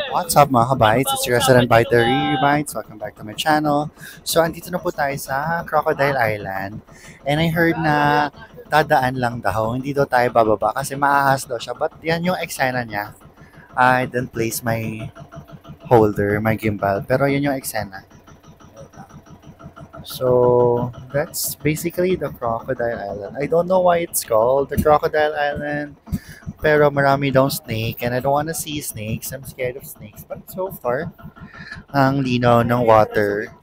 What's up mga kabites? It's your Restaurant by the Bites. Welcome back to my channel. So, andito na po tayo sa Crocodile Island. And I heard na dadaan lang daw. Hindi daw tayo bababa kasi maahas daw siya. But yan yung eksena niya. I didn't place my holder, my gimbal. Pero yun yung eksena. So, that's basically the Crocodile Island. I don't know why it's called the Crocodile Island. Pero marami daw snake and I don't wanna see snakes. I'm scared of snakes. But so far, ang linaw ng water.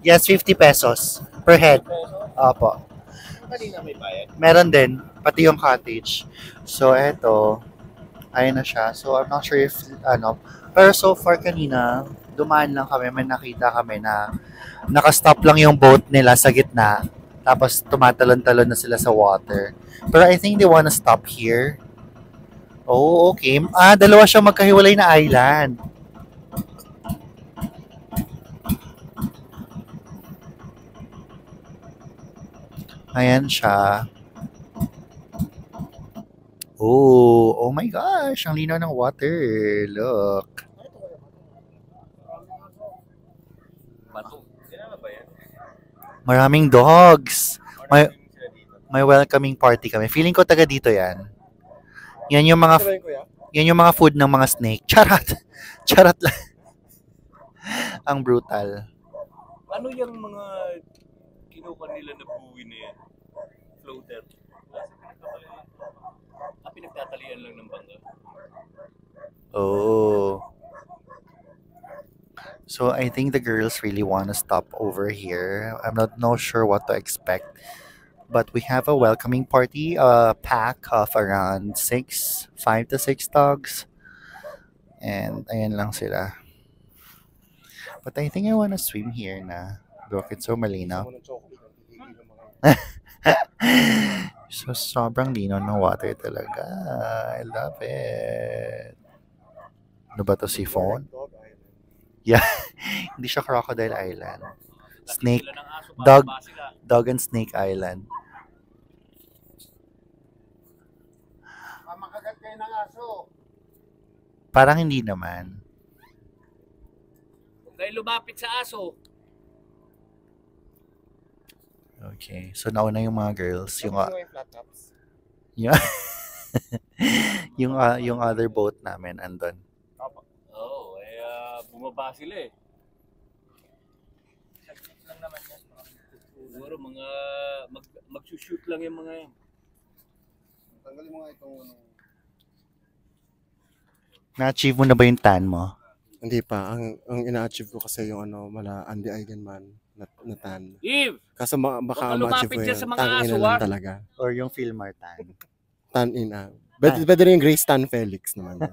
Yes, 50 pesos per head. Opo. Meron din, pati yung cottage. So, eto, ayun na siya. So, I'm not sure if, pero so far kanina, dumaan lang kami, may nakita kami na nakastop lang yung boat nila sa gitna. Tapos, tumatalon-talon na sila sa water. Pero I think they wanna stop here. Oh, okay. Dalawa siya magkahiwalay na island. Ayan siya. Oh my gosh. Ang linaw ng water. Look. Maraming dogs. May welcoming party kami. Feeling ko taga dito yan. Yan yung mga food ng mga snake. Charot. Charot lang. Ang brutal. Ano yung mga kinuha nila na buwi na yan? Floater. Pinagtatalian lang ng bangka. Oh. So I think the girls really want to stop over here. I'm not sure what to expect. But we have a welcoming party, a pack of around 5 to 6 dogs. And ayan lang sila. But I think I want to swim here na. Look, it's so malinaw. So, sobrang linaw ng water talaga. I love it. Ano ba to, siphon? Yeah. Hindi siya Crocodile Island. Snake. Dog and Snake Island. Makagat kayo ng aso. Parang hindi naman. Kung kayo lumapit sa aso. Okay. So, nauna yung mga girls. Yung yung other boat namin andun. Oo, bumaba sila eh. Lang naman yan. Siguro mga mag-shoot lang yung mga yan. Tanggalin mo nga itong Na-achieve mo na ba yung tan mo? Hindi pa. Ang ina-achieve ko kasi yung Andy Eigenman na tan. Eve! Kaso baka ma-achieve ko lumapit yun. sa mga Tan aso, ina lang talaga. Or yung Filmar tan? Tan ina. Pwede rin yung Grace Tan Felix naman.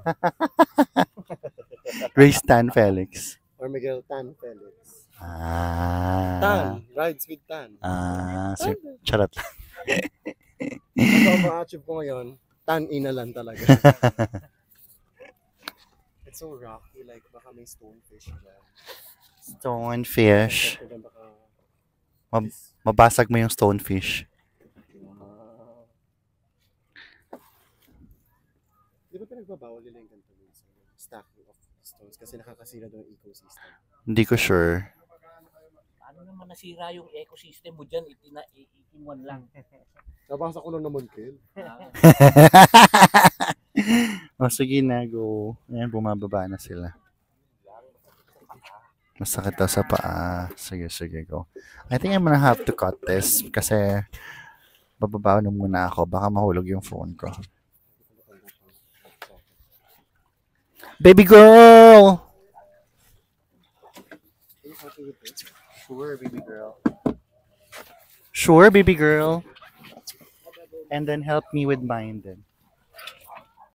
Grace Tan Felix. Or Miguel Tan Felix. Tan. Rides with Tan. Charot lang. Kaso ang ma-achieve ko ngayon, tan ina lang talaga. It's so rocky, like baka may stonefish dyan. Stonefish. Mabasag mo yung stonefish. Di ba pinagbabawal nila yung ganito minsan? Stacking of stones kasi nakakasira doon yung ecosystem. Hindi ko sure. Paano naman nasira yung ecosystem mo dyan? Ikimuan lang. Nabasa ko lang naman, Kel. Sige na, go. Ayan, bumababa na sila. Masakit daw sa paa. Sige, go. I think I'm gonna have to cut this kasi bababa na muna ako. Baka mahulog yung phone ko. Baby girl! Sure, baby girl. Sure, baby girl. And then help me with mine then.